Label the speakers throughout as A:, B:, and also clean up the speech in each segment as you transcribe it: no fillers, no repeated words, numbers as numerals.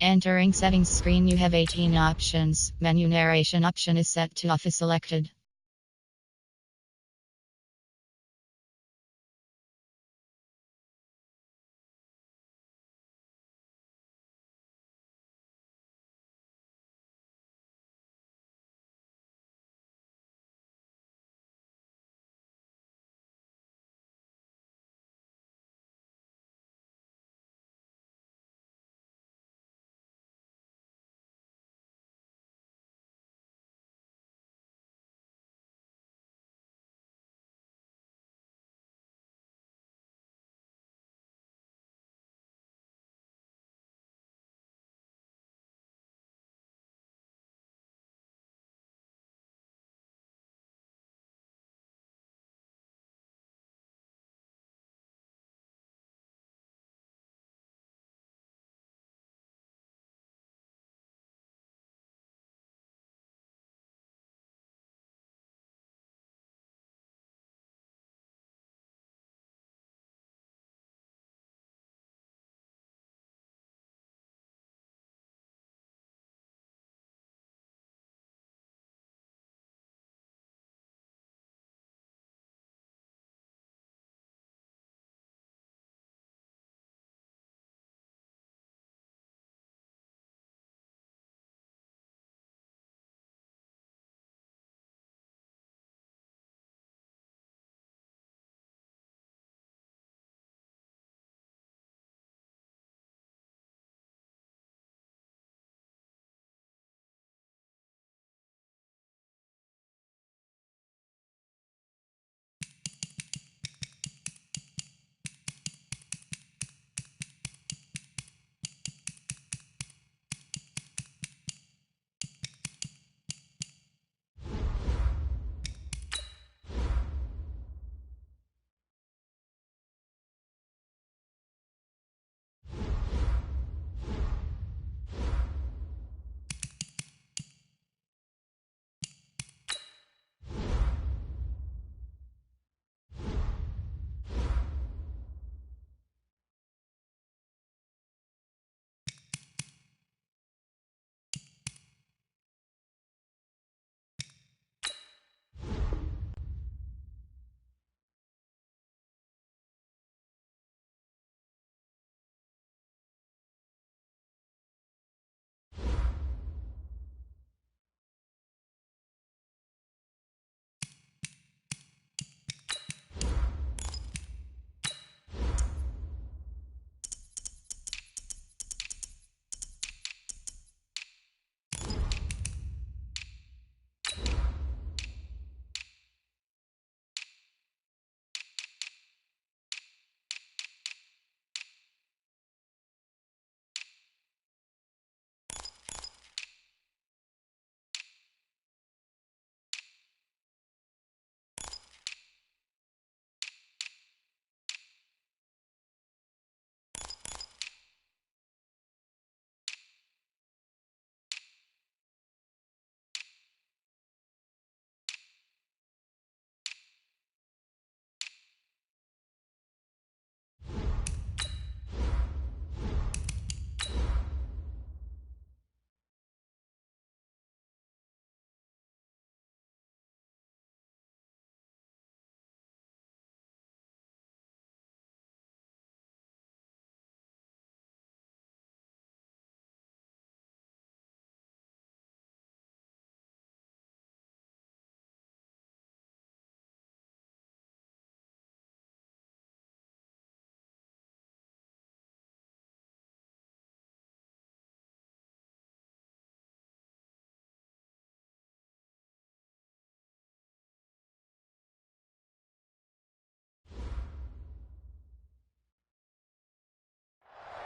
A: Entering settings screen, you have 18 options. Menu narration option is set to off is selected.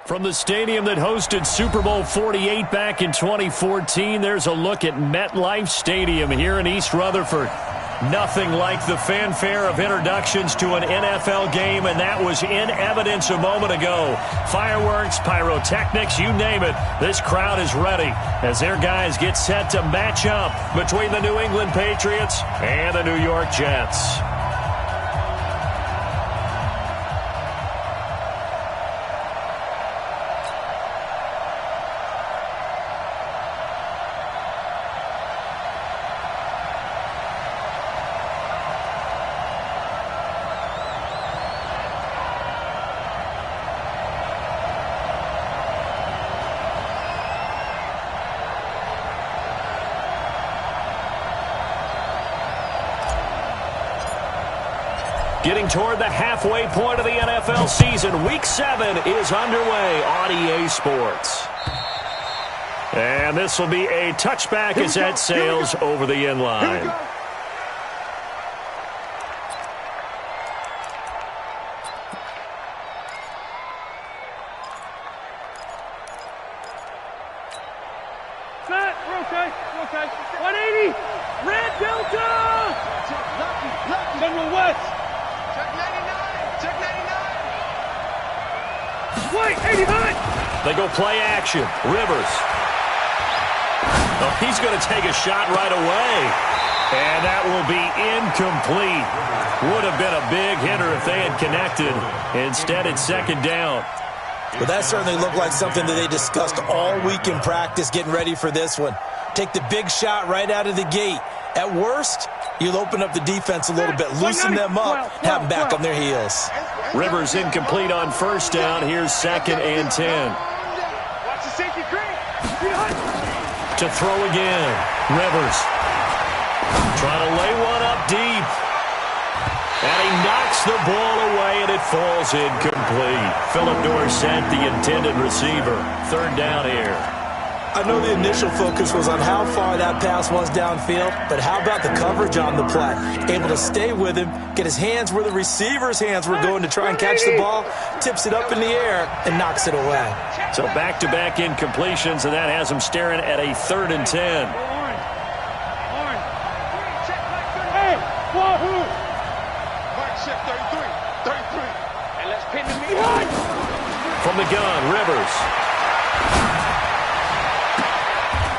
B: From the stadium that hosted Super Bowl 48 back in 2014, there's a look at MetLife Stadium here in East Rutherford. Nothing like the fanfare of introductions to an NFL game, and that was in evidence a moment ago. Fireworks, pyrotechnics, you name it. This crowd is ready as their guys get set to match up between the New England Patriots and the New York Jets. Getting toward the halfway point of the NFL season. Week 7 is underway on EA Sports. And this will be a touchback as that sails over the end line.
C: Set, rotate, 180, red delta! General West!
D: Check 99, check 99!
C: White, 89!
B: They go play action. Rivers. Oh, he's going to take a shot right away. And that will be incomplete. Would have been a big hitter if they had connected. Instead, it's second down.
E: Well, that certainly looked like something that they discussed all week in practice getting ready for this one. Take the big shot right out of the gate. At worst, you'll open up the defense a little bit, loosen them up, have them back on their heels.
B: Rivers incomplete on first down. Here's 2nd and 10.
C: Watch the safety green!
B: To throw again. Rivers trying to lay one up deep. And he knocks the ball away, and it falls incomplete. Philip Dorsett, the intended receiver. 3rd down here.
E: I know the initial focus was on how far that pass was downfield, but how about the coverage on the play? Able to stay with him, get his hands where the receiver's hands were going to try and catch the ball, tips it up in the air, and knocks it away.
B: So back-to-back incompletions, and that has him staring at a 3rd and 10.
C: Orange. Hey, Wahoo!
D: Mark shift 33, 33.
C: And let's pin the meat.
B: From the gun, Rivers.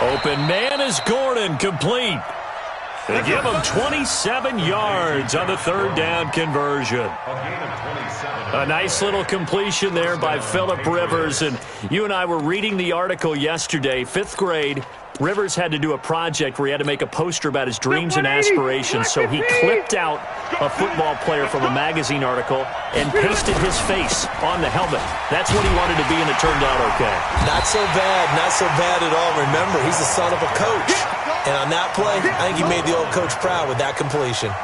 B: Open man is Gordon, complete. They give him 27 yards on the 3rd down conversion. A nice little completion there by Philip Rivers. And you and I were reading the article yesterday, 5th grade. Rivers had to do a project where he had to make a poster about his dreams and aspirations. So he clipped out a football player from a magazine article and pasted his face on the helmet. That's what he wanted to be, and it turned out okay.
E: Not so bad at all. Remember, he's the son of a coach. And on that play, I think he made the old coach proud with that completion.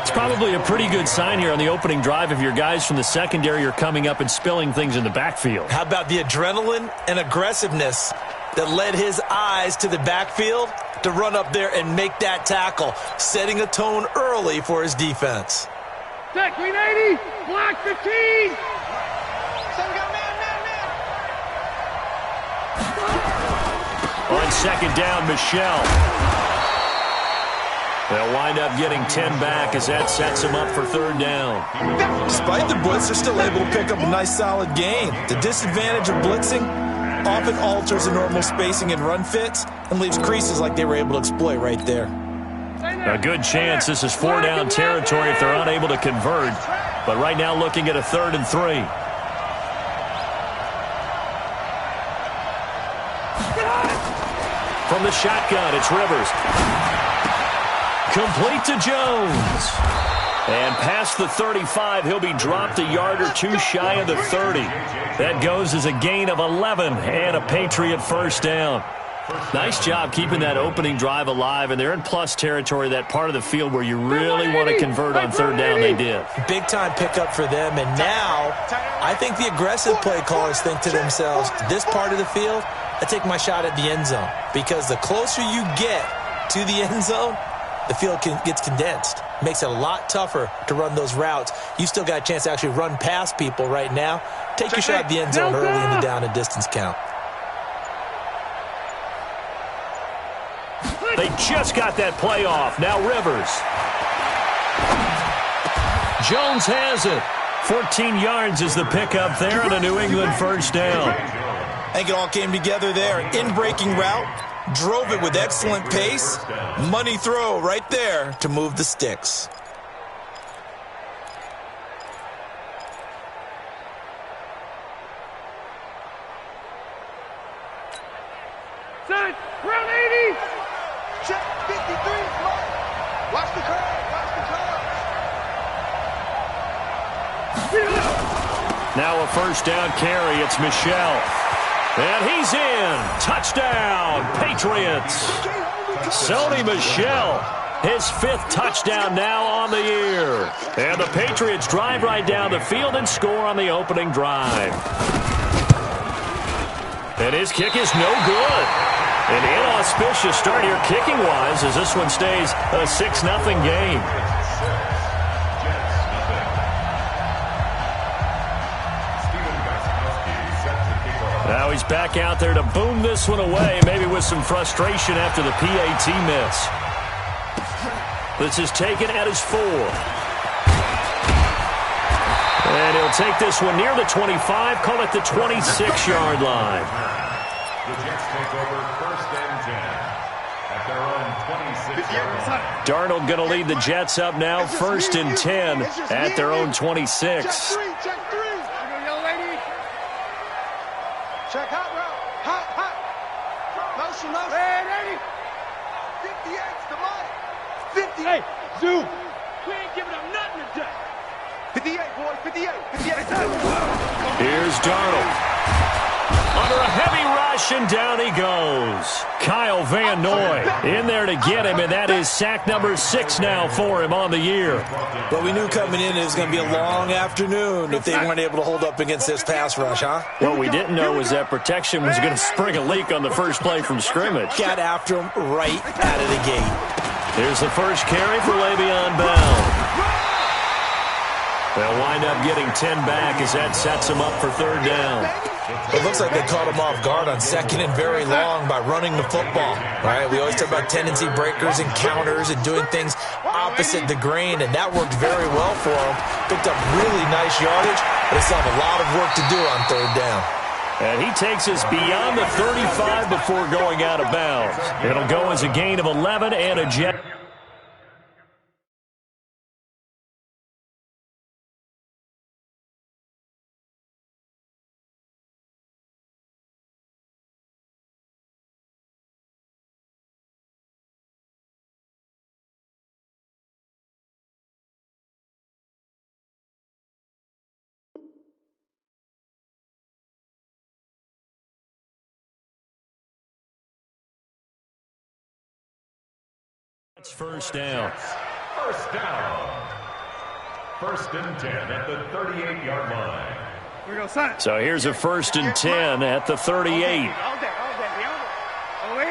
B: It's probably a pretty good sign here on the opening drive if your guys from the secondary are coming up and spilling things in the backfield.
E: How about the adrenaline and aggressiveness that led his eyes to the backfield to run up there and make that tackle, setting a tone early for his defense.
C: Check, green 80, block 15!
D: Son got man.
B: On 2nd down, Michelle. They'll wind up getting 10 back as that sets them up for 3rd down.
E: Despite the blitz, they're still able to pick up a nice solid gain. The disadvantage of blitzing often alters the normal spacing and run fits and leaves creases like they were able to exploit right there.
B: A good chance this is 4 down territory if they're unable to convert. But right now looking at a 3rd and 3. From the shotgun, it's Rivers. Complete to Jones. And past the 35, he'll be dropped a yard or two shy of the 30. That goes as a gain of 11 and a Patriot 1st down. Nice job keeping that opening drive alive, and they're in plus territory, that part of the field where you really want to convert on 3rd down. They did.
E: Big-time pickup for them, and now I think the aggressive play callers think to themselves, this part of the field, I take my shot at the end zone, because the closer you get to the end zone, the field gets condensed. Makes it a lot tougher to run those routes. You still got a chance to actually run past people right now. Take your shot at the end zone early in the down and distance count.
B: They just got that play off. Now Rivers. Jones has it. 14 yards is the pickup there, and a New England 1st down.
E: I think it all came together there. In-breaking route. Drove it with excellent pace. Money throw right there to move the sticks.
C: Set, round 80!
D: Check 53, watch the curve,
B: Now a 1st down carry. It's Michelle. And he's in. Touchdown, Patriots. Sony Michel. His 5th touchdown now on the year. And the Patriots drive right down the field and score on the opening drive. And his kick is no good. An inauspicious start here kicking-wise as this one stays a 6-0 game. Now he's back out there to boom this one away, maybe with some frustration after the PAT miss. This is taken at his 4. And he'll take this one near the 25, call it the 26-yard line.
F: The Jets take over 1st and 10 at their own 26-yard line.
B: Darnold going to lead the Jets up now, 1st and 10 at their own 26.
D: Check 3.
C: Young lady.
D: Check hot route. Hot. Motion.
C: Red 80.
D: 58's the money. 50.
C: Hey, Zoo. We ain't giving up nothing today.
D: 58, boy. 58.
B: Here's Darnold. Under a heavy rush, and down he goes. Kyle Van Noy in there to get him, and that is sack number 6 now for him on the year.
E: But we knew coming in it was going to be a long afternoon if they weren't able to hold up against this pass rush, huh?
B: What we didn't know was that protection was going to spring a leak on the first play from scrimmage.
E: Got after him right out of the gate.
B: Here's the first carry for Le'Veon Bell. They'll wind up getting 10 back as that sets them up for 3rd down.
E: It looks like they caught him off guard on 2nd and very long by running the football. Right? We always talk about tendency breakers and counters and doing things opposite the grain, and that worked very well for him. Picked up really nice yardage, but they still have a lot of work to do on 3rd down.
B: And he takes us beyond the 35 before going out of bounds. It'll go as a gain of 11 and a Jet. It's 1st down.
F: 1st down. 1st and 10 at the 38-yard line.
C: Here we go, son.
B: So here's a 1st and 10 at the 38.
C: All day. Oh, 80.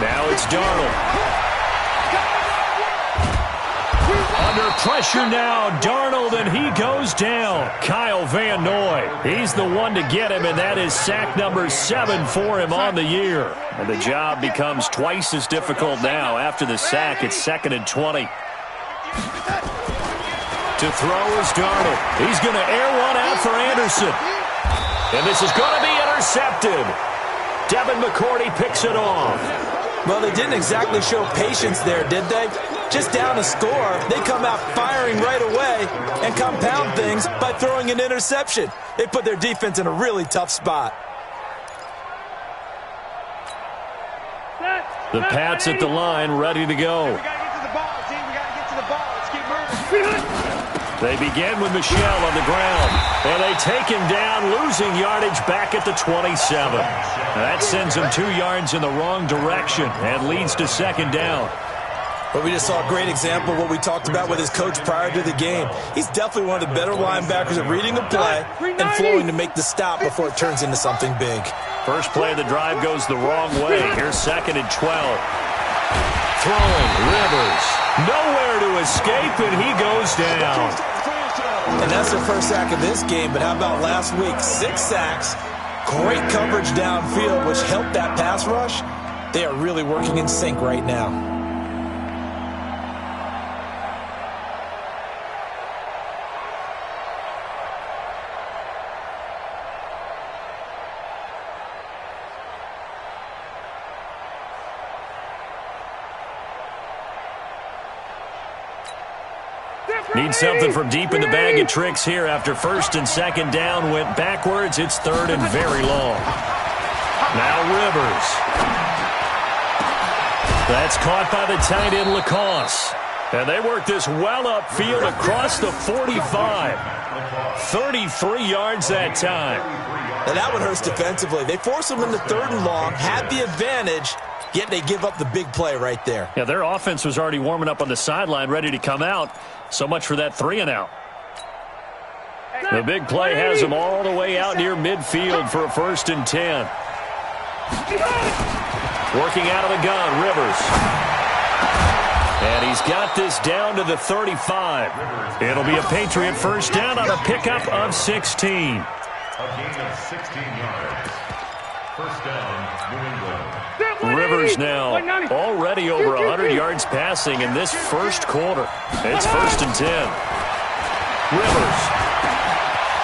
B: Now it's Darnold. Under pressure now, Darnold, and he goes down. Kyle Van Noy, he's the one to get him, and that is sack number 7 for him on the year. And the job becomes twice as difficult now. After the sack, it's 2nd and 20. To throw is Darnold. He's going to air one out for Anderson. And this is going to be intercepted. Devin McCourty picks it off.
E: Well, they didn't exactly show patience there, did they? Just down a score, they come out firing right away and compound things by throwing an interception. They put their defense in a really tough spot.
B: The Pats at the line, ready to go.
D: We got to get to the ball, team. We got to get to the ball. Let's keep moving.
B: They begin with Michel on the ground, and they take him down, losing yardage back at the 27. That sends him 2 yards in the wrong direction and leads to 2nd down.
E: But we just saw a great example of what we talked about with his coach prior to the game. He's definitely one of the better linebackers at reading the play and flowing to make the stop before it turns into something big.
B: First play of the drive goes the wrong way. Here's 2nd and 12. Throwing, Rivers. Nowhere to escape, and he goes down.
E: And that's their first sack of this game, but how about last week? 6 sacks, great coverage downfield, which helped that pass rush. They are really working in sync right now.
B: Need something from deep in the bag of tricks here after 1st and 2nd down. Went backwards. It's 3rd and very long. Now Rivers. That's caught by the tight end Lacoste. And they work this well upfield across the 45. 33 yards that time.
E: And that one hurts defensively. They forced him into 3rd and long, had the advantage, yet they give up the big play right there.
B: Yeah, their offense was already warming up on the sideline, ready to come out. So much for that 3-and-out. The big play has them all the way out near midfield for a 1st and 10. Working out of the gun, Rivers. And he's got this down to the 35. It'll be a Patriot 1st down on a pickup of 16.
F: A gain of 16 yards. 1st down, New England.
B: Rivers now already over 100 yards passing in this 1st quarter. It's 1st and 10. Rivers.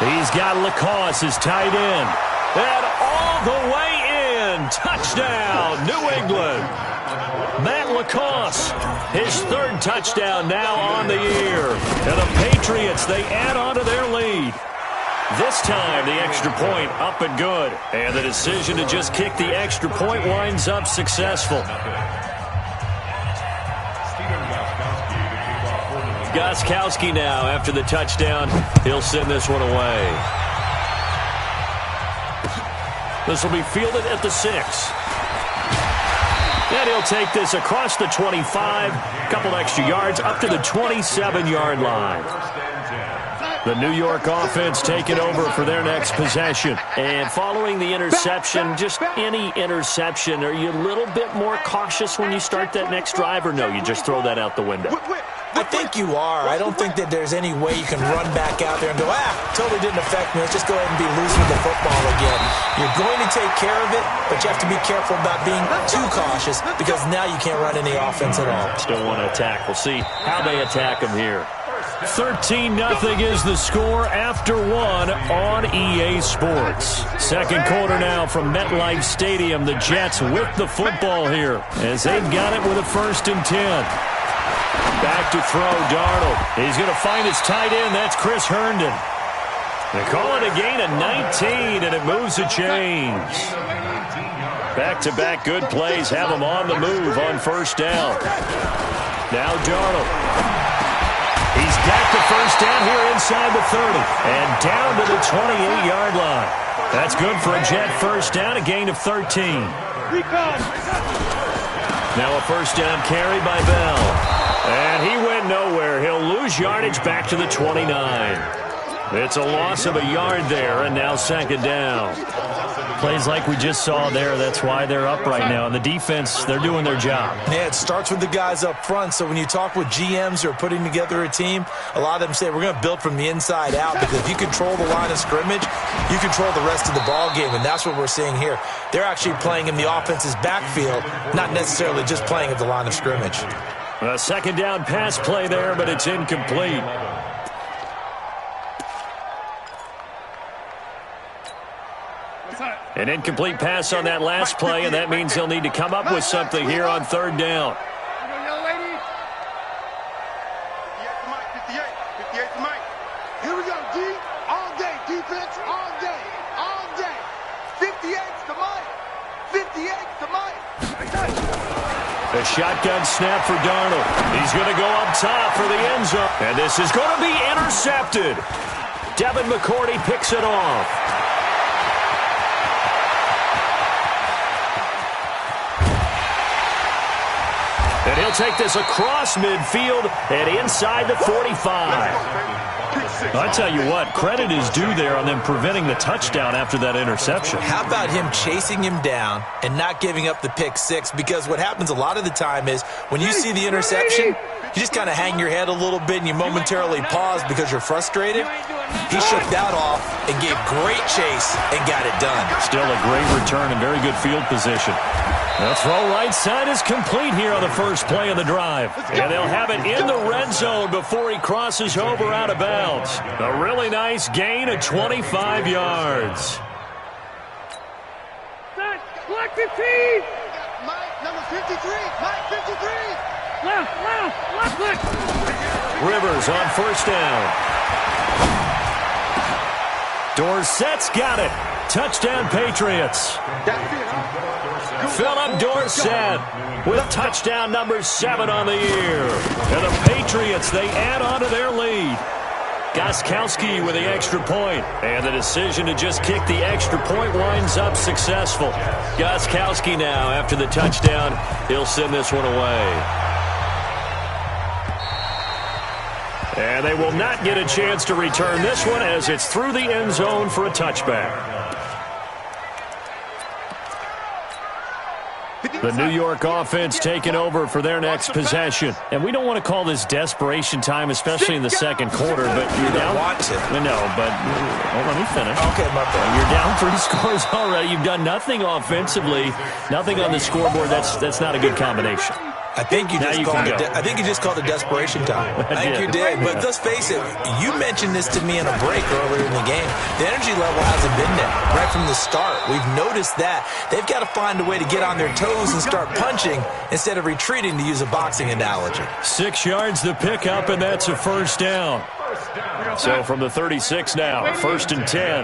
B: He's got Lacoste, his tight end. And all the way in. Touchdown, New England. Matt Lacoste, his 3rd touchdown now on the year. And the Patriots, they add on to their lead. This time, the extra point up and good. And the decision to just kick the extra point winds up successful. Gostkowski now after the touchdown. He'll send this one away. This will be fielded at the 6. And he'll take this across the 25. Couple extra yards up to the 27-yard line. The New York offense taking over for their next possession. And following the interception, just any interception, are you a little bit more cautious when you start that next drive, or no, you just throw that out the window?
E: I think you are. I don't think that there's any way you can run back out there and go, totally didn't affect me. Let's just go ahead and be losing the football again. You're going to take care of it, but you have to be careful about being too cautious because now you can't run any offense at all.
B: Still want to attack. We'll see how they attack them here. 13-0 is the score after 1 on EA Sports. 2nd quarter now from MetLife Stadium. The Jets with the football here as they've got it with a 1st and 10. Back to throw, Darnold. He's going to find his tight end. That's Chris Herndon. They call it a gain of 19, and it moves the chains. Back-to-back good plays have them on the move on 1st down. Now Darnold. He's got the 1st down here inside the 30 and down to the 28-yard line. That's good for a Jet 1st down, a gain of 13. Now a 1st down carry by Bell. And he went nowhere. He'll lose yardage back to the 29. It's a loss of a yard there, and now 2nd down. Plays like we just saw there, that's why they're up right now. And the defense, they're doing their job.
E: Yeah, it starts with the guys up front. So when you talk with GMs who are putting together a team, a lot of them say we're going to build from the inside out, because if you control the line of scrimmage, you control the rest of the ball game, and that's what we're seeing here. They're actually playing in the offense's backfield, not necessarily just playing at the line of scrimmage.
B: A 2nd down pass play there, but it's incomplete. An incomplete pass on that last play, and that means they'll need to come up with something here on 3rd down.
C: Here we go, D. All day, defense, all day, all day. 58's the Mike. 58's the Mike.
B: A shotgun snap for Darnold. He's going to go up top for the end zone. And this is going to be intercepted. Devin McCourty picks it off. And he'll take this across midfield and inside the 45. I tell you what, credit is due there on them preventing the touchdown after that interception.
E: How about him chasing him down and not giving up the pick 6? Because what happens a lot of the time is when you see the interception, you just kind of hang your head a little bit and you momentarily pause because you're frustrated. He shook that off and gave great chase and got it done.
B: Still a great return and very good field position. The throw right side is complete here on the first play of the drive. And they'll have it in the red zone before he crosses over out of bounds. A really nice gain of 25 yards.
C: Black 15. Mike, number 53. Mike, 53. Left.
B: Rivers on 1st down. Dorsett's got it. Touchdown, Patriots. Philip Dorsett with touchdown number 7 on the year. And the Patriots, they add on to their lead. Gostkowski with the extra point. And the decision to just kick the extra point winds up successful. Gostkowski now, after the touchdown, he'll send this one away. And they will not get a chance to return this one as it's through the end zone for a touchback. The New York offense taking over for their next possession. And we don't want to call this desperation time, especially in the second quarter, but you're down. No, but let me finish.
E: Okay, my friend.
B: You're down 3 scores already. You've done nothing offensively, nothing on the scoreboard. That's not a good combination.
E: I think you just called it desperation time. I think you did. But let's face it, you mentioned this to me in a break earlier in the game. The energy level hasn't been there right from the start. We've noticed that. They've got to find a way to get on their toes and start punching instead of retreating, to use a boxing analogy.
B: 6 yards the pickup, and that's a first down. So from the 36 now, 1st and 10.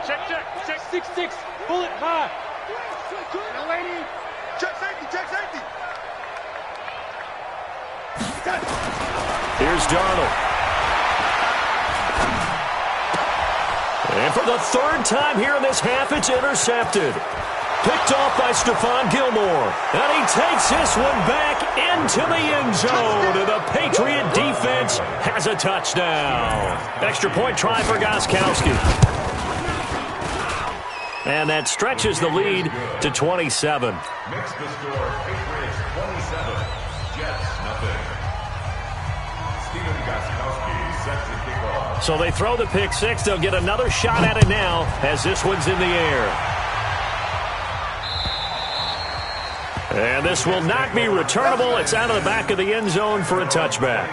D: Check, 6-6. Pull it high.
C: Check safety.
B: Here's Darnold. And for the 3rd time here in this half, it's intercepted. Picked off by Stephon Gilmore. And he takes this one back into the end zone. And the Patriot defense has a touchdown. Extra point try for Gostkowski. And that stretches the lead to 27.
F: Makes the score Patriots 27, Jets nothing. Stephen Gostkowski sets the kickoff.
B: So they throw the pick six. They'll get another shot at it now as this one's in the air. And this will not be returnable. It's out of the back of the end zone for a touchback.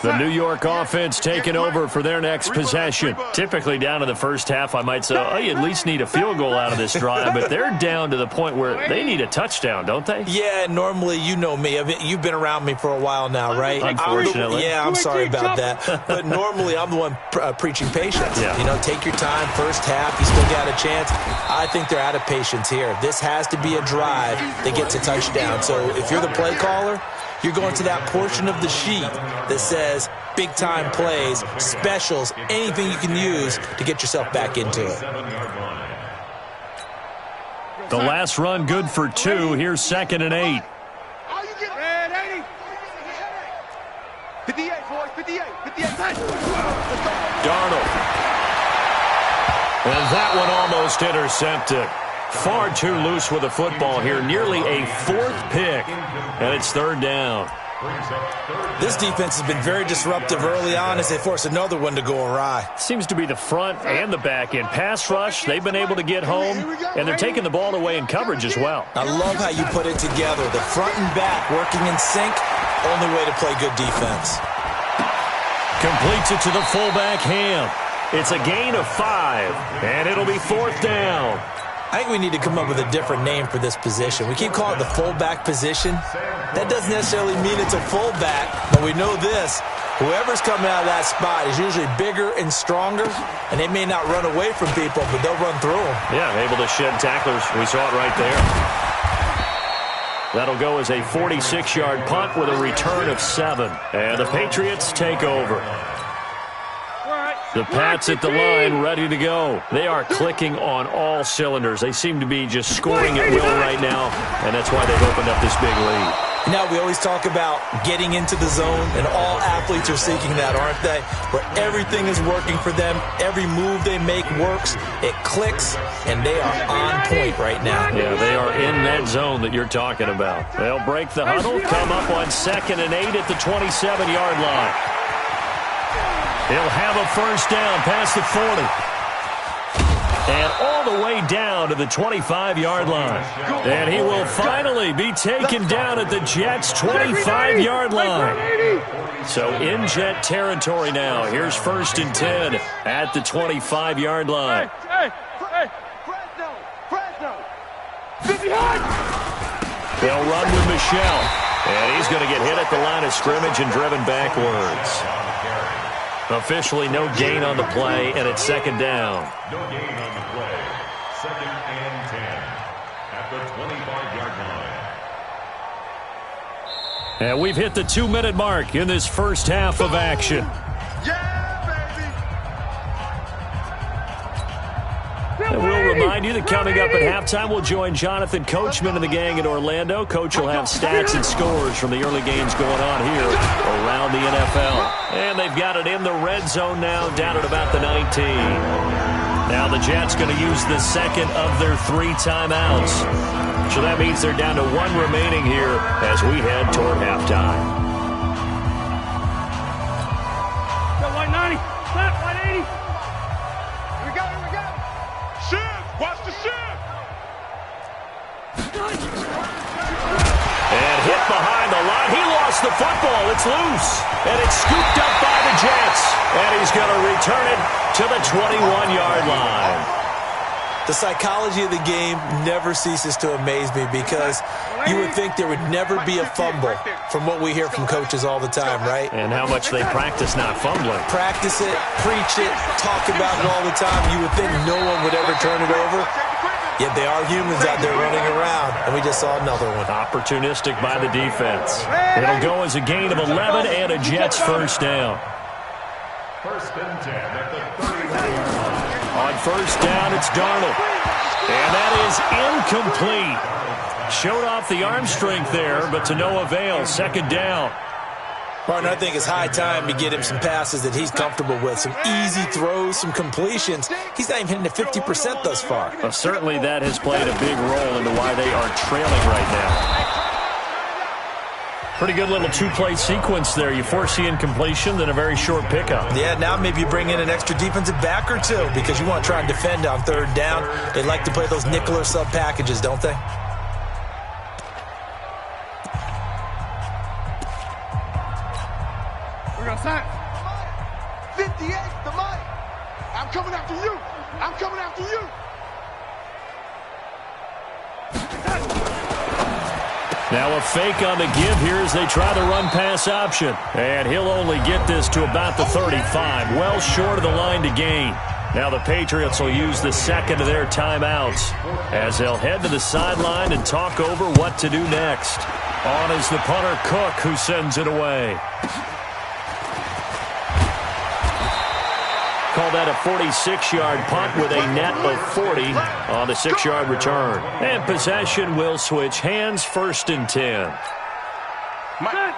B: The New York offense taking over for their next possession. Typically down to the first half, I might say, oh, you at least need a field goal out of this drive, but they're down to the point where they need a touchdown, don't they?
E: Yeah, normally, you know me. I mean, you've been around me for a while now, right?
B: Unfortunately.
E: I'm sorry about that. But normally, I'm the one preaching patience.
B: Yeah.
E: You know, take your time. First half, you still got a chance. I think they're out of patience here. This has to be a drive that gets a touchdown. So if you're the play caller, you're going to that portion of the sheet that says big-time plays, specials, anything you can use to get yourself back into it.
B: The last run good for 2. Here's 2nd and 8.
C: 58, boys, 58.
B: Darnold. And that one almost intercepted. Far too loose with the football here. Nearly a 4th pick. And it's 3rd down.
E: This defense has been very disruptive early on as they force another one to go awry.
B: Seems to be the front and the back end. Pass rush, they've been able to get home, and they're taking the ball away in coverage as well.
E: I love how you put it together. The front and back working in sync, only way to play good defense.
B: Completes it to the fullback, Ham. It's a gain of 5, and it'll be 4th down.
E: I think we need to come up with a different name for this position. We keep calling it the fullback position. That doesn't necessarily mean it's a fullback, but we know this. Whoever's coming out of that spot is usually bigger and stronger, and they may not run away from people, but they'll run through them.
B: Yeah, able to shed tacklers. We saw it right there. That'll go as a 46-yard punt with a return of 7. And the Patriots take over. The Pats at the line, ready to go. They are clicking on all cylinders. They seem to be just scoring at will right now, and that's why they've opened up this big lead.
E: Now, we always talk about getting into the zone, and all athletes are seeking that, aren't they? Where everything is working for them. Every move they make works. It clicks, and they are on point right now.
B: Yeah, they are in that zone that you're talking about. They'll break the huddle, come up on 2nd and 8 at the 27-yard line. He'll have a first down past the 40. And all the way down to the 25-yard line. And he will finally be taken down at the Jets' 25-yard line. So in Jet territory now. Here's 1st and 10 at the 25-yard line. They'll run with Michelle. And he's going to get hit at the line of scrimmage and driven backwards. Officially no gain on the play, and it's 2nd down.
F: No gain on the play. 2nd and 10 at the 25-yard
B: And we've hit the 2-minute mark in this first half of action. And we'll remind you that coming up at halftime, we'll join Jonathan Coachman and the gang in Orlando. Coach will have stats and scores from the early games going on here around the NFL. And they've got it in the red zone now, down at about the 19. Now the Jets going to use the second of their 3 timeouts. So that means they're down to 1 remaining here as we head toward halftime.
D: Go 190. Left 180. Here we go. Here we go.
C: Shift. Watch the shift.
B: And hit behind the line. He lost the football. It's loose. And it's scooped up by the Jets. And he's going to return it to the 21-yard line.
E: The psychology of the game never ceases to amaze me because you would think there would never be a fumble from what we hear from coaches all the time, right?
B: And how much they practice not fumbling.
E: Practice it, preach it, talk about it all the time. You would think no one would ever turn it over. Yet they are humans out there running around, and we just saw another one.
B: Opportunistic by the defense. It'll go as a gain of 11 and a Jets first down.
F: First and 10 at the 30-yard line.
B: On first down, it's Darnold. And that is incomplete. Showed off the arm strength there, but to no avail. Second down.
E: Martin, I think it's high time to get him some passes that he's comfortable with. Some easy throws, some completions. He's not even hitting the 50% thus far.
B: Well, certainly that has played a big role into why they are trailing right now. Pretty good little 2-play sequence there. You force the incompletion, then a very short pickup.
E: Yeah, now maybe you bring in an extra defensive back or 2 because you want to try and defend on third down. They like to play those nickel or sub packages, don't they?
D: We're going to sign.
C: 58, the mic. I'm coming after you. I'm coming after you.
B: Now a fake on the give here as they try the run-pass option. And he'll only get this to about the 35, well short of the line to gain. Now the Patriots will use the second of their timeouts as they'll head to the sideline and talk over what to do next. On is the punter Cook, who sends it away. Call that a 46-yard punt with a net of 40 on the 6-yard return. And possession will switch hands, first and 10.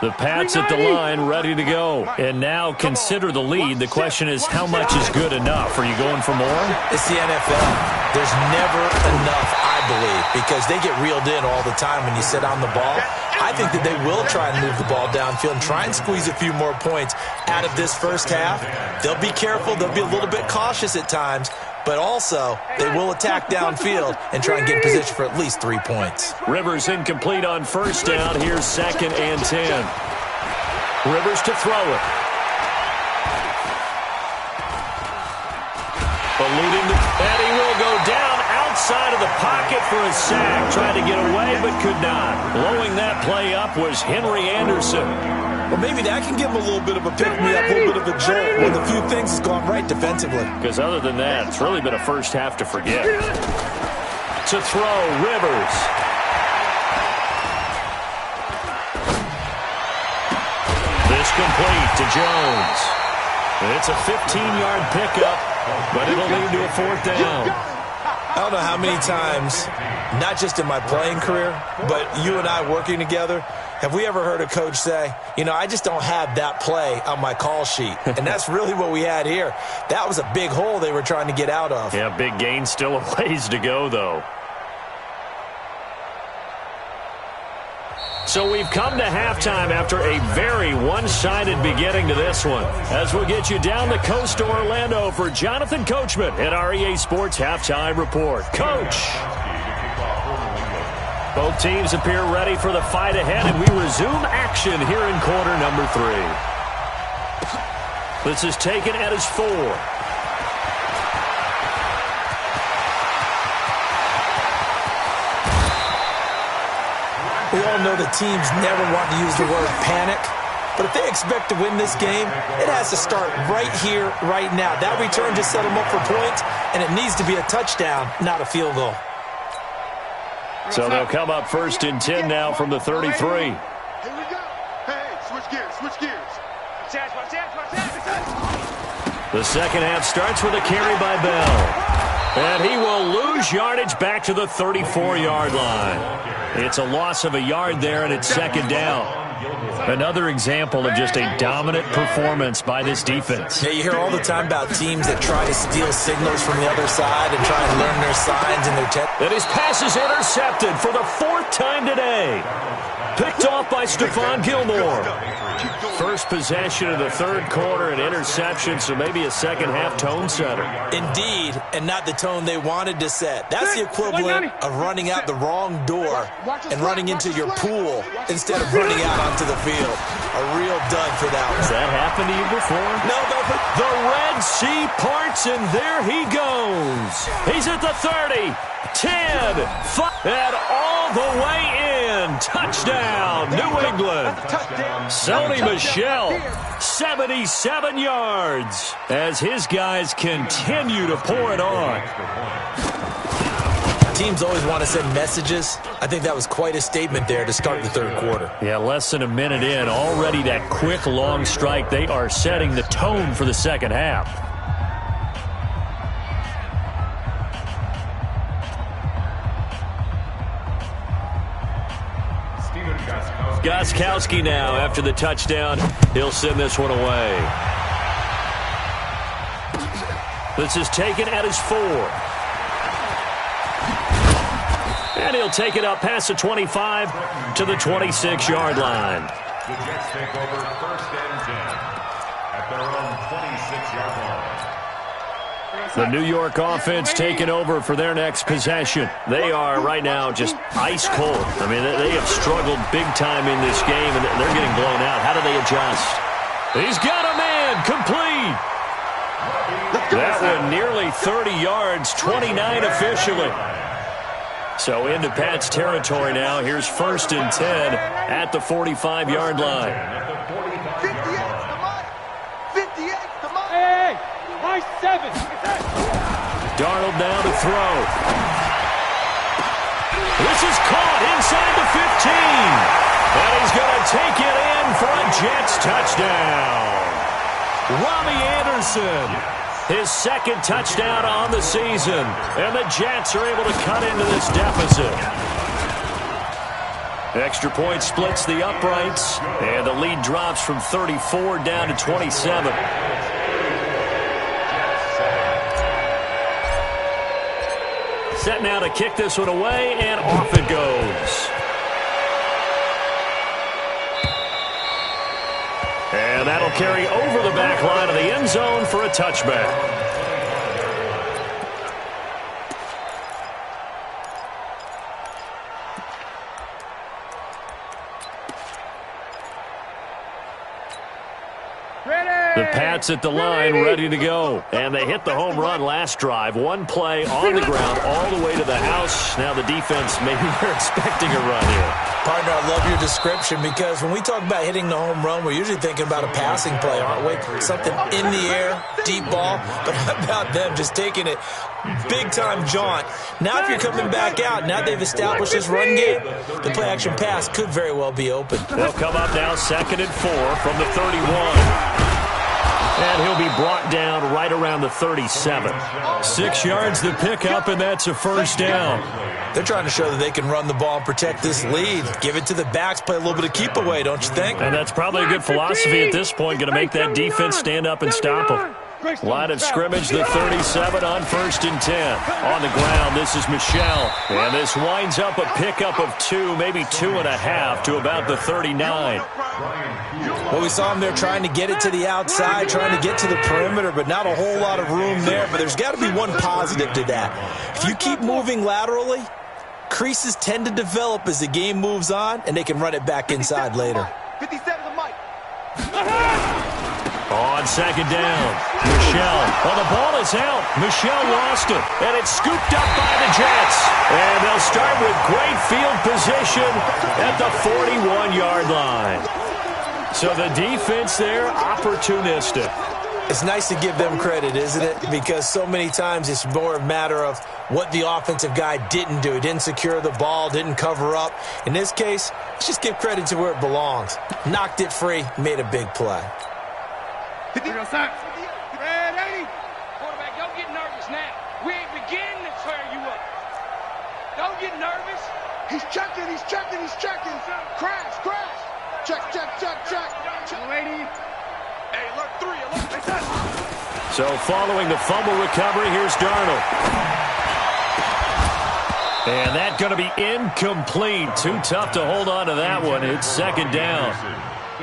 B: The Pats at the line, ready to go. And now consider the lead. The question is, how much is good enough? Are you going for more?
E: It's the NFL. There's never enough, I believe, because they get reeled in all the time when you sit on the ball. I think that they will try and move the ball downfield and try and squeeze a few more points out of this first half. They'll be careful. They'll be a little bit cautious at times, but also they will attack downfield and try and get in position for at least 3 points.
B: Rivers incomplete on first down. Here's second and 10. Rivers to throw it. Alluding to, and he will go down outside of the pocket for a sack. Tried to get away, but could not. Blowing that play up was Henry Anderson.
E: Well, maybe that can give him a little bit of a pick-me-up, a little bit of a jolt when a few things has gone right defensively.
B: Because other than that, it's really been a first half to forget. To throw, Rivers. This complete to Jones. It's a 15-yard pickup, but it'll lead to a fourth down.
E: I don't know how many times, not just in my playing career, but you and I working together, have we ever heard a coach say, you know, I just don't have that play on my call sheet. And that's really what we had here. That was a big hole they were trying to get out of.
B: Yeah, big gain, still a ways to go, though. So we've come to halftime after a very one-sided beginning to this one. As we'll get you down the coast to Orlando for Jonathan Coachman at our EA Sports Halftime Report. Coach! Both teams appear ready for the fight ahead, and we resume action here in quarter number 3. This is taken at his 4.
E: We all know the teams never want to use the word panic, but if they expect to win this game, it has to start right here, right now. That return just set them up for points, and it needs to be a touchdown, not a field goal.
B: So they'll come up first and 10 now from the 33.
C: Here we go. switch gears.
B: The second half starts with a carry by Bell. And he will lose yardage back to the 34-yard line. It's a loss of a yard there, and it's second down. Another example of just a dominant performance by this defense.
E: Yeah, you hear all the time about teams that try to steal signals from the other side and try and learn their signs and their
B: And his pass is intercepted for the fourth time today. Picked off by Stephon Gilmore. First possession of the third quarter, an interception, so maybe a second-half tone setter.
E: Indeed, and not the tone they wanted to set. That's the equivalent of running out the wrong door and running into your pool instead of running out onto the field. A real dud for that one.
B: Has that happened to you before?
E: No, but
B: the Red Sea parts, and there he goes. He's at the 30, 10, 5, and all the way in. Touchdown, New England. Sony Michel, 77 yards, as his guys continue to pour it on.
E: Teams always want to send messages. I think that was quite a statement there to start the third quarter.
B: Yeah, less than a minute in, already that quick, long strike. They are setting the tone for the second half. Gostkowski now after the touchdown. He'll send this one away. This is taken at his 4. And he'll take it up past the 25 to the 26-yard line.
F: The Jets take over 1st and 10 at their own 26-yard line.
B: The New York offense taking over for their next possession. They are right now just ice cold. I mean, they have struggled big time in this game, and they're getting blown out. How do they adjust? He's got a man complete. That one nearly 30 yards, 29 officially. So into Pat's territory now. Here's 1st and 10 at the 45-yard line.
C: 58's the money. 58's the money.
D: Hey, nice 7.
B: Darnold now to throw. This is caught inside the 15. And he's going to take it in for a Jets touchdown. Robbie Anderson, his second touchdown on the season. And the Jets are able to cut into this deficit. Extra point splits the uprights. And the lead drops from 34 down to 27. Set now to kick this one away, and off it goes. And that'll carry over the back line of the end zone for a touchback. The Pats at the line, ready to go. And they hit the home run last drive. One play on the ground all the way to the house. Now the defense, maybe they're expecting a run here.
E: Partner, I love your description because when we talk about hitting the home run, we're usually thinking about a passing play, aren't we? Something in the air, deep ball. But how about them just taking it big-time jaunt? Now if you're coming back out, now they've established this run game, the play-action pass could very well be open.
B: They'll come up now 2nd and 4 from the 31. And he'll be brought down right around the 37. 6 yards the pickup, and that's a first down.
E: They're trying to show that they can run the ball and protect this lead. Give it to the backs, play a little bit of keep away, don't you think?
B: And that's probably a good philosophy at this point, going to make that defense stand up and stop them. Line of scrimmage, the 37 on 1st and 10. On the ground, this is Michel. And this winds up a pickup of 2, maybe 2.5 to about the 39.
E: Well, we saw him there trying to get it to the outside, trying to get to the perimeter, but not a whole lot of room there. But there's got to be one positive to that. If you keep moving laterally, creases tend to develop as the game moves on, and they can run it back inside later.
C: 57's the mic.
B: On 2nd down, Michel. Well, the ball is out. Michel lost it, and it's scooped up by the Jets. And they'll start with great field position at the 41-yard line. So the defense there, opportunistic.
E: It's nice to give them credit, isn't it? Because so many times it's more a matter of what the offensive guy didn't do. He didn't secure the ball, didn't cover up. In this case, let's just give credit to where it belongs. Knocked it free, made a big play.
D: Red 80. Quarterback, don't get nervous now. We ain't beginning to tear you up. Don't get nervous.
C: He's checking. Crash. Check.
D: 280.
C: Hey, alert 3, alert.
B: So following the fumble recovery, here's Darnold. And that's going to be incomplete. Too tough to hold on to that one. It's second down.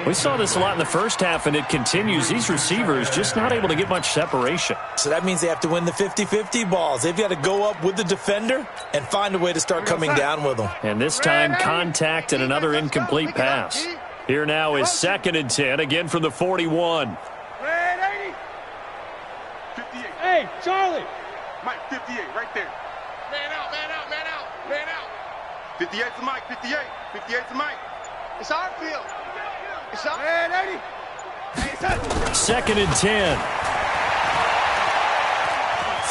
B: We saw this a lot in the first half, and it continues. These receivers just not able to get much separation.
E: So that means they have to win the 50-50 balls. They've got to go up with the defender and find a way to start coming down with them.
B: And this time, contact and another incomplete pass. Here now is 2nd and 10, again from the 41.
D: Red 80.
C: 58.
D: Hey, Charlie.
C: Mike, 58, right there. Man out. 58's the Mike, 58. 58's the Mike. It's our field. It's our
D: Red 80. Hey, son.
B: 2nd and 10.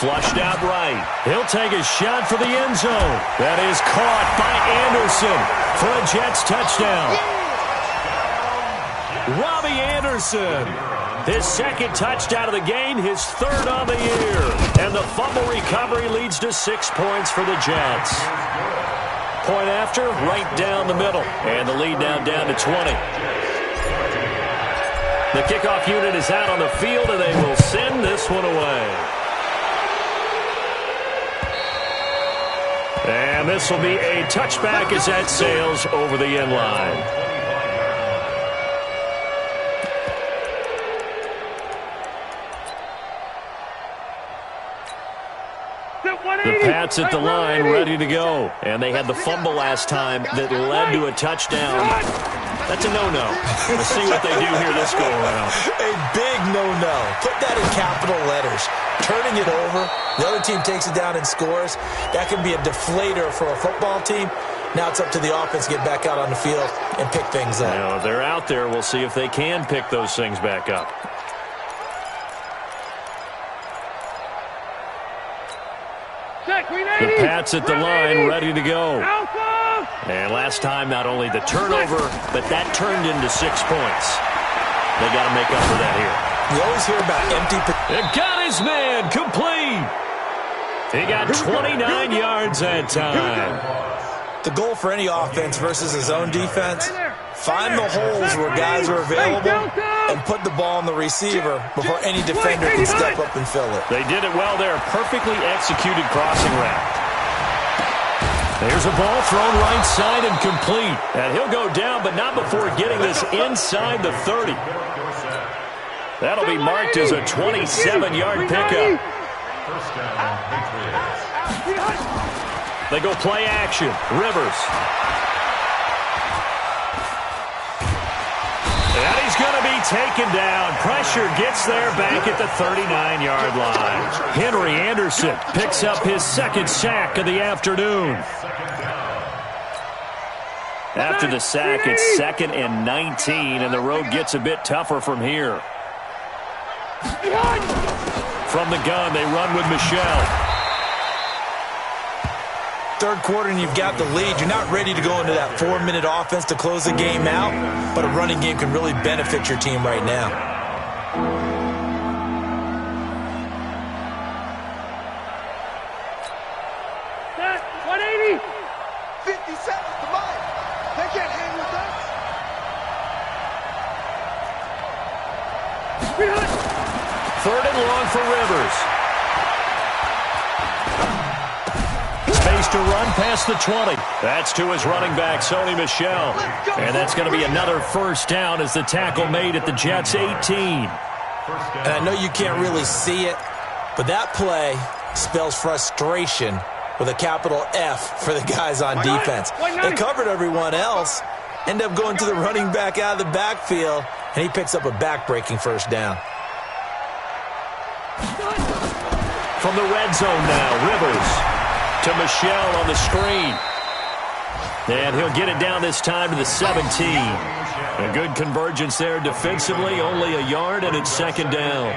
B: Flushed out right. He'll take a shot for the end zone. That is caught by Anderson for a Jets touchdown. Robbie Anderson, his 2nd touchdown of the game, his 3rd on the year. And the fumble recovery leads to 6 points for the Jets. Point after, right down the middle. And the lead now down to 20. The kickoff unit is out on the field, and they will send this one away. And this will be a touchback as that sails over the end line. The Pats at the line, ready to go. And they had the fumble last time that led to a touchdown. That's a no-no. Let's see what they do here this go-around.
E: A big no-no. Put that in capital letters. Turning it over, the other team takes it down and scores. That can be a deflator for a football team. Now it's up to the offense to get back out on the field and pick things up.
B: Now, if they're out there, we'll see if they can pick those things back up. The Pats at the line, ready to go. And last time, not only the turnover, but that turned into 6 points. They got to make up for that here.
E: You always hear about empty.
B: It got his man complete. He got 29 yards that time.
E: The goal for any offense versus his own defense, find the holes where guys are available and put the ball on the receiver before any defender can step up and fill it.
B: They did it well there. Perfectly executed crossing route. There's a ball thrown right side and complete. And he'll go down, but not before getting this inside the 30. That'll be marked as a 27-yard pickup. They go play action. Rivers. And he's going to be taken down. Pressure gets there back at the 39-yard line. Henry Anderson picks up his 2nd sack of the afternoon. After the sack, it's 2nd and 19, and the road gets a bit tougher from here. From the gun, they run with Michelle.
E: Third quarter and you've got the lead. You're not ready to go into that 4-minute offense to close the game out, but a running game can really benefit your team right now.
D: Set, 180.
C: 57 to mine. They can't hang with us.
B: 3rd and long for Rivers. Space to run past the 20. That's to his running back, Sony Michel. And that's going to be another first down as the tackle made at the Jets' 18.
E: And I know you can't really see it, but that play spells frustration with a capital F for the guys on defense. They covered everyone else, end up going to the running back out of the backfield, and he picks up a back-breaking first down.
B: From the red zone now, Rivers to Michelle on the screen. And he'll get it down this time to the 17. A good convergence there defensively, only a yard, and it's second down.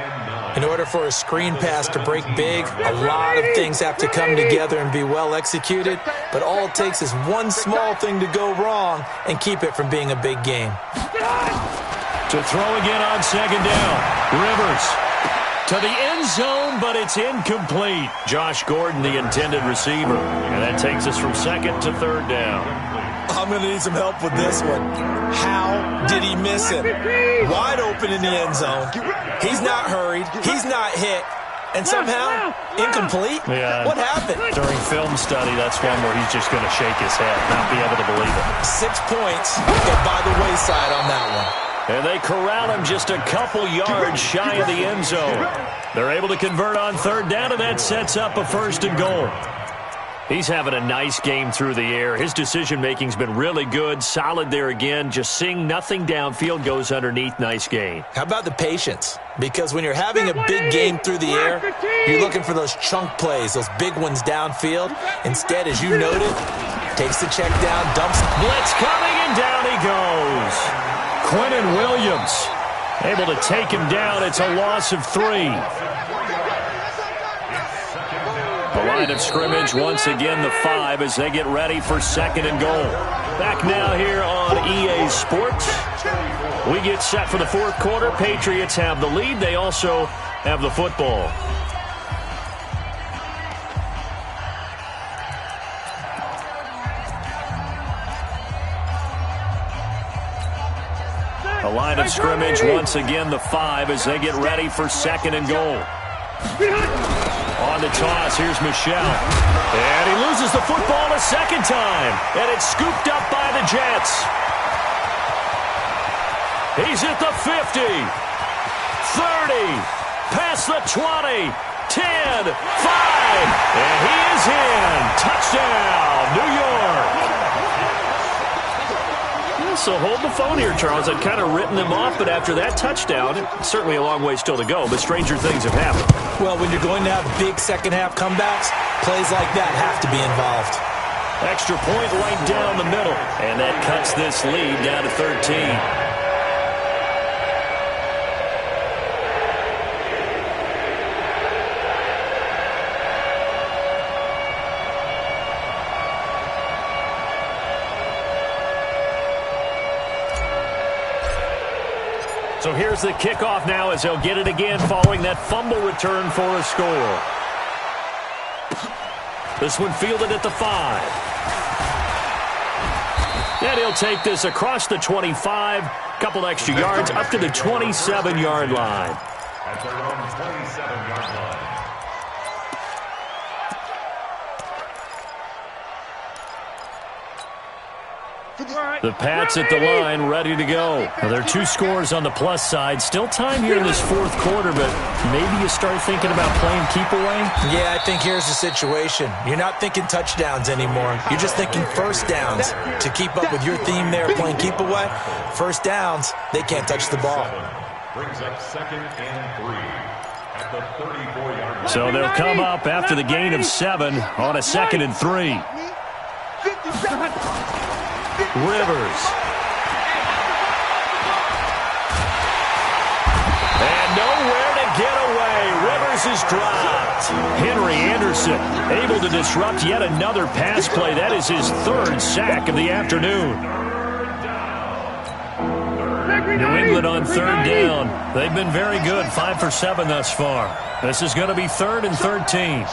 E: In order for a screen pass to break big, a lot of things have to come together and be well executed, but all it takes is one small thing to go wrong and keep it from being a big game.
B: To throw again on second down. Rivers to the end zone, but it's incomplete. Josh Gordon, the intended receiver. And that takes us from second to third down.
E: I'm going to need some help with this one. How did he miss it? Wide open in the end zone. He's not hurried. He's not hit. And somehow, incomplete?
B: Yeah.
E: What happened?
B: During film study, that's one where he's just going to shake his head, not be able to believe it.
E: 6 points go by the wayside on that one.
B: And they corral him just a couple yards shy of the end zone. They're able to convert on third down, and that sets up a first and goal. He's having a nice game through the air. His decision-making's been really good, solid there again. Just seeing nothing downfield, goes underneath. Nice gain.
E: How about the patience? Because when you're having a big game through the air, you're looking for those chunk plays, those big ones downfield. Instead, as you noted, takes the check down, dumps.
B: Blitz coming, and down he goes. Quinnen Williams able to take him down. It's a loss of 3. The line of scrimmage, once again, the 5 as they get ready for second and goal. Back now here on EA Sports. We get set for the fourth quarter. Patriots have the lead. They also have the football. The line of scrimmage, once again, the 5 as they get ready for second and goal. On the toss, here's Michel. And he loses the football a second time. And it's scooped up by the Jets. He's at the 50. 30. Past the 20. 10. 5. And he is in. Touchdown, New York. So hold the phone here, Charles. I'd kind of written them off, but after that touchdown, it's certainly a long way still to go, but stranger things have happened.
E: Well, when you're going to have big second-half comebacks, plays like that have to be involved.
B: Extra point right down the middle, and that cuts this lead down to 13. So here's the kickoff now as they'll get it again following that fumble return for a score. This one fielded at the 5. And he'll take this across the 25, couple extra yards, up to the 27-yard line.
F: At their own 27-yard line.
B: The Pats at the line, ready to go. Well, there are 2 scores on the plus side. Still time here in this fourth quarter, but maybe you start thinking about playing keep away?
E: Yeah, I think here's the situation. You're not thinking touchdowns anymore. You're just thinking first downs. To keep up with your theme there, playing keep away, first downs, they can't touch the ball.
F: Brings up second and 3 at the 34-yard line.
B: So they'll come up after the gain of 7 on a second and 3. Rivers. And nowhere to get away. Rivers is dropped. Henry Anderson able to disrupt yet another pass play. That is his 3rd sack of the afternoon. New England on 3rd down. They've been very good, 5 for 7 thus far. This is going to be 3rd and 13.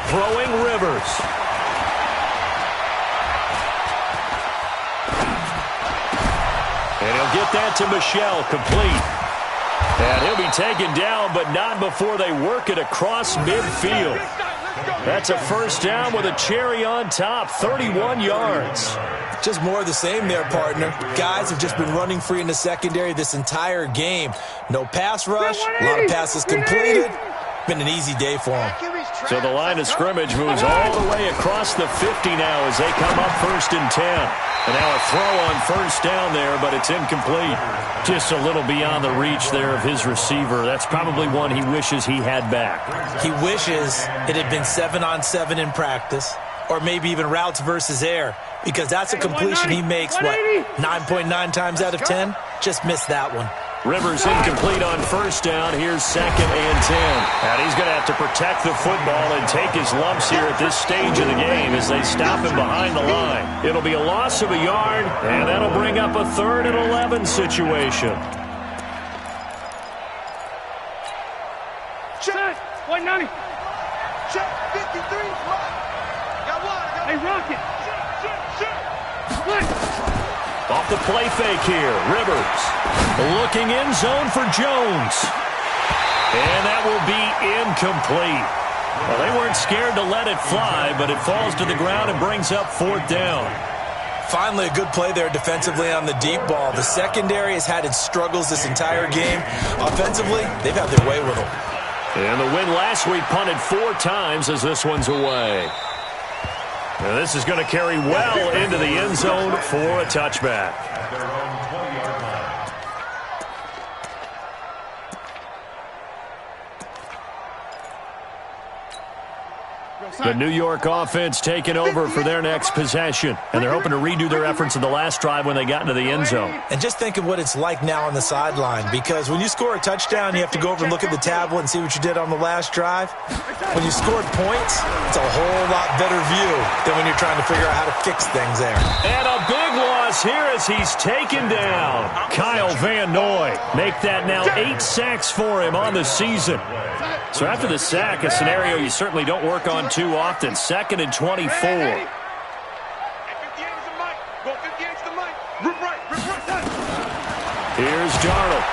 B: Throwing Rivers. And he'll get that to Michel, complete. And he'll be taken down, but not before they work it across midfield. That's a first down with a cherry on top, 31 yards.
E: Just more of the same there, partner. Guys have just been running free in the secondary this entire game. No pass rush, a lot of passes completed. Been an easy day for him.
B: So the line of scrimmage moves all the way across the 50 now as they come up 1st and 10. And now a throw on 1st down there, but it's incomplete. Just a little beyond the reach there of his receiver. That's probably one he wishes he had back.
E: He wishes it had been 7-on-7 in practice, or maybe even routes versus air, because that's a completion he makes, what, 9.9 times out of 10? Just missed that one.
B: Rivers incomplete on 1st down. Here's 2nd and 10. And he's going to have to protect the football and take his lumps here at this stage of the game as they stop him behind the line. It'll be a loss of a yard, and that'll bring up a 3rd and 11 situation.
D: Check. 190.
C: Check. 53. Got one.
D: Hey, Rocket. Check.
B: Off the play fake here. Rivers looking in zone for Jones. And that will be incomplete. Well, they weren't scared to let it fly, but it falls to the ground and brings up 4th down.
E: Finally, a good play there defensively on the deep ball. The secondary has had its struggles this entire game. Offensively, they've had their way with them.
B: And the win last week punted 4 times as this one's away. And this is going to carry well into the end zone for a touchback. The New York offense taking over for their next possession. And they're hoping to redo their efforts in the last drive when they got into the end zone.
E: And just think of what it's like now on the sideline, because when you score a touchdown, you have to go over and look at the tablet and see what you did on the last drive. When you scored points, it's a whole lot better view than when you're trying to figure out how to fix things there.
B: And a big loss here as he's taken down. Kyle Van Noy make that now 8 sacks for him on the season. So after the sack, a scenario you certainly don't work on too often. 2nd and 24. Here's Darnold.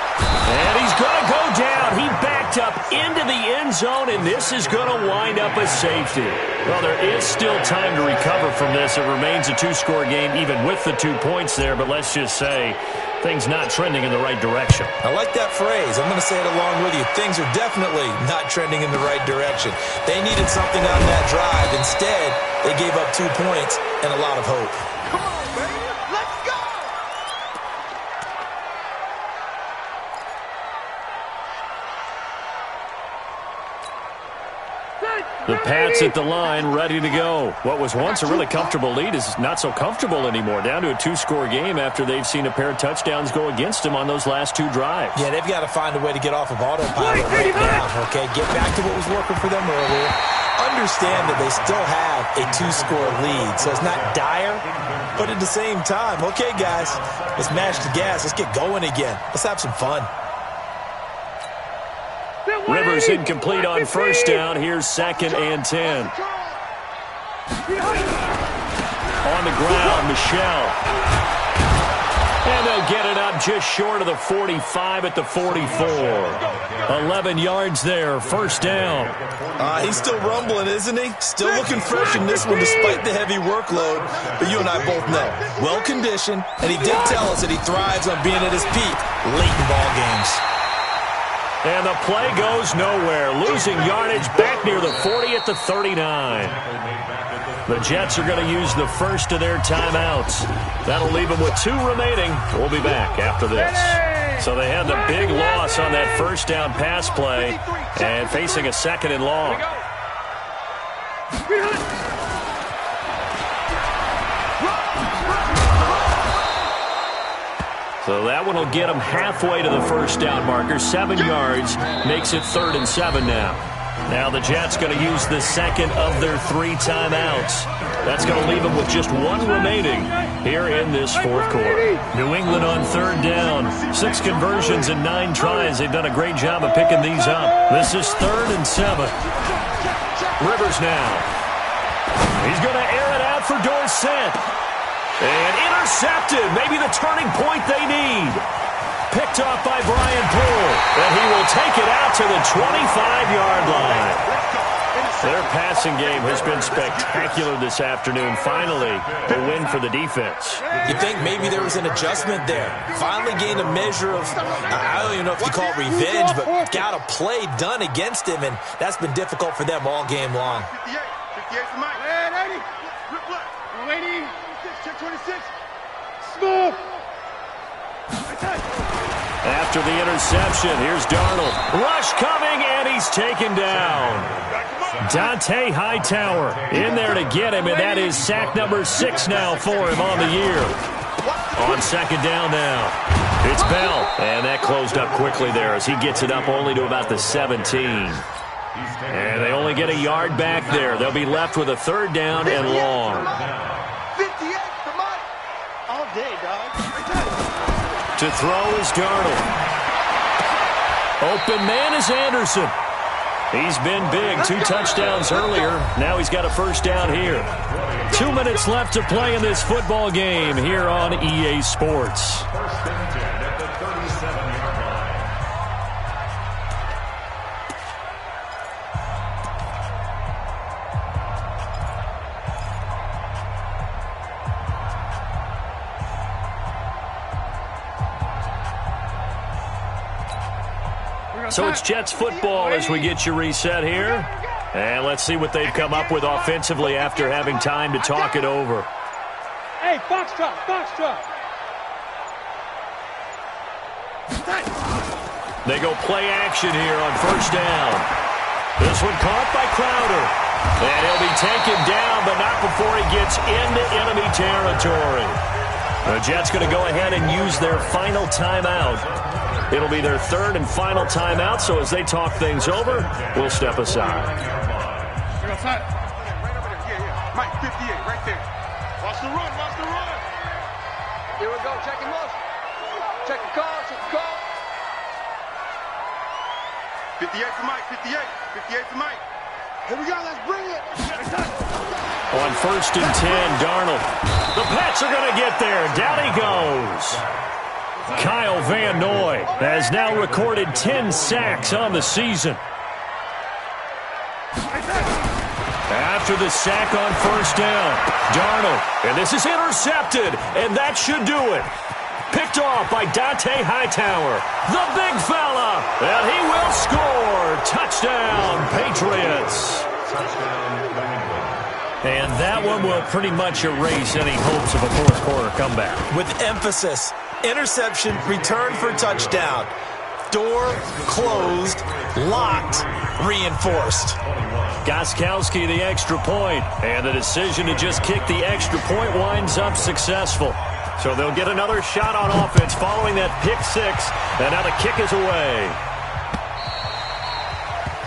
B: And he's going to go down. He backed up into the end zone, and this is going to wind up a safety. Well, there is still time to recover from this. It remains a 2-score game, even with the 2 points there. But let's just say things not trending in the right direction.
E: I like that phrase. I'm going to say it along with you. Things are definitely not trending in the right direction. They needed something on that drive. Instead, they gave up 2 points and a lot of hope.
C: Come on, baby. Let's go.
B: The Pats at the line, ready to go. What was once a really comfortable lead is not so comfortable anymore. Down to a 2-score game after they've seen a pair of touchdowns go against them on those last 2 drives.
E: Yeah, they've got to find a way to get off of autopilot right now, okay? Get back to what was working for them earlier. Understand that they still have a 2-score lead, so it's not dire, but at the same time, okay, guys, let's mash the gas. Let's get going again. Let's have some fun.
B: Rivers incomplete on 1st down. Here's 2nd and 10. On the ground, Michelle. And they'll get it up just short of the 45 at the 44. 11 yards there, 1st down.
E: He's still rumbling, isn't he? Still looking fresh in this one despite the heavy workload. But you and I both know, well-conditioned, and he did tell us that he thrives on being at his peak late in ball games.
B: And the play goes nowhere. Losing yardage back near the 40 at the 39. The Jets are going to use the first of their timeouts. That'll leave them with 2 remaining. We'll be back after this. So they had the big loss on that 1st down pass play and facing a 2nd and long. So that one will get them halfway to the 1st down marker. 7 yards makes it 3rd and 7 now. Now the Jets going to use the 2nd of their 3 timeouts. That's going to leave them with just 1 remaining here in this 4th quarter. New England on 3rd down. 6 conversions and 9 tries. They've done a great job of picking these up. This is 3rd and 7. Rivers now. He's going to air it out for Dorsett. And intercepted. Maybe the turning point they need. Picked off by Brian Poole. And he will take it out to the 25-yard line. Their passing game has been spectacular this afternoon. Finally, a win for the defense.
E: You think maybe there was an adjustment there. Finally gained a measure of, I don't even know if you call it revenge, but got a play done against him, and that's been difficult for them all game long.
C: 58. 58 for Mike. 80. Rip left. 80. Check 26. Smooth.
B: After the interception, here's Darnold. Rush coming, and he's taken down. Dante Hightower in there to get him, and that is sack number 6 now for him on the year. On second down now, it's Bell, and that closed up quickly there as he gets it up only to about the 17. And they only get a yard back there. They'll be left with a third down and long.
C: 58 for Mike. All day, dog.
B: To throw is Darnold. Open man is Anderson. He's been big. 2 touchdowns earlier. Now he's got a first down here. 2 minutes left to play in this football game here on EA Sports.
F: First and 10 at the 37-yard line.
B: So it's Jets football as we get you reset here. And let's see what they've come up with offensively after having time to talk it over.
D: Hey, foxtrot, foxtrot.
B: They go play action here on first down. This one caught by Crowder. And he'll be taken down, but not before he gets into enemy territory. The Jets going to go ahead and use their final timeout. It'll be their third and final timeout, so as they talk things over, we'll step aside.
C: Right over there. Yeah. Mike, 58, right there. Watch the run, watch the run. Here we go, check him up. Check the call, check the call. 58 for Mike, 58. 58 for Mike. Here we go, let's bring it.
B: On first and 10, Darnold. The Pats are going to get there. Down he goes. Kyle Van Noy has now recorded 10 sacks on the season. After the sack on first down, Darnold, and this is intercepted, and that should do it. Picked off by Dante Hightower, the big fella, and he will score. Touchdown, Patriots. And that one will pretty much erase any hopes of a fourth quarter comeback.
E: With emphasis, interception, return for touchdown. Door closed, locked, reinforced.
B: Gostkowski the extra point, and the decision to just kick the extra point winds up successful. So they'll get another shot on offense following that pick six, and now the kick is away.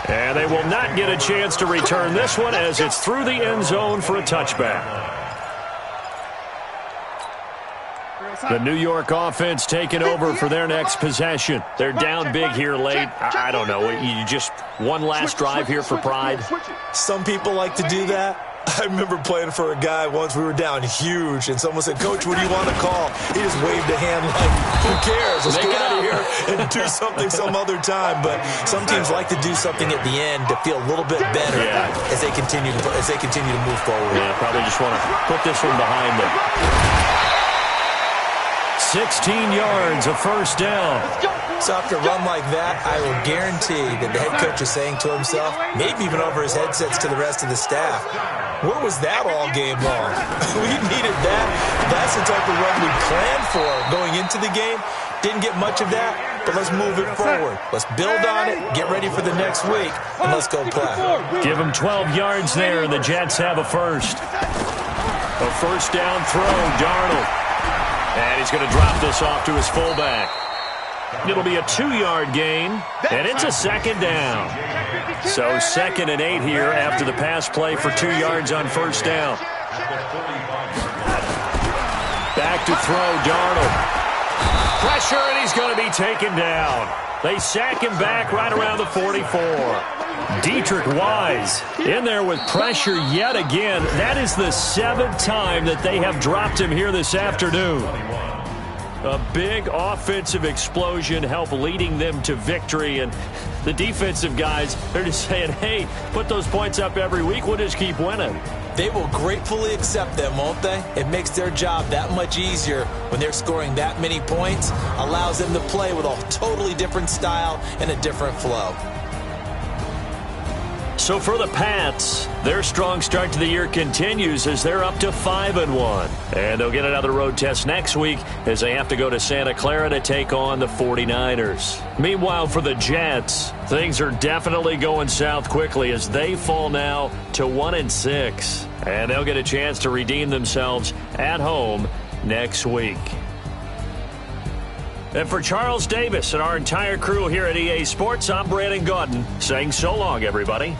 B: And they will not get a chance to return this one as it's through the end zone for a touchback. The New York offense taking over for their next possession. They're down big here late. I don't know. You just one last drive here for pride.
E: Some people like to do that. I remember playing for a guy once. We were down huge, and someone said, "Coach, what do you want to call?" He just waved a hand like, "Who cares? Let's get out of here and do something some other time." But some teams like to do something at the end to feel a little bit better as they continue to move forward.
B: Yeah, probably just want to put this one behind them. 16 yards, a first down.
E: So after a run like that, I will guarantee that the head coach is saying to himself, maybe even over his headsets to the rest of the staff, where was that all game long? We needed that. That's the type of run we planned for going into the game. Didn't get much of that, but let's move it forward. Let's build on it, get ready for the next week, and let's go play.
B: Give him 12 yards there, and the Jets have a first. A first down throw, Darnold. And he's going to drop this off to his fullback. It'll be a 2-yard gain, and it's a second down. So 2nd and 8 here after the pass play for 2 yards on first down. Back to throw, Darnold. Pressure, and he's going to be taken down. They sack him back right around the 44. Dietrich Wise in there with pressure yet again. That is the 7th time that they have dropped him here this afternoon. A big offensive explosion helped leading them to victory. And the defensive guys, they're just saying, hey, put those points up every week. We'll just keep winning.
E: They will gratefully accept them, won't they? It makes their job that much easier when they're scoring that many points. Allows them to play with a totally different style and a different flow.
B: So for the Pats, their strong start to the year continues as they're up to 5-1. And they'll get another road test next week as they have to go to Santa Clara to take on the 49ers. Meanwhile, for the Jets, things are definitely going south quickly as they fall now to 1-6. And they'll get a chance to redeem themselves at home next week. And for Charles Davis and our entire crew here at EA Sports, I'm Brandon Gaudin saying so long, everybody.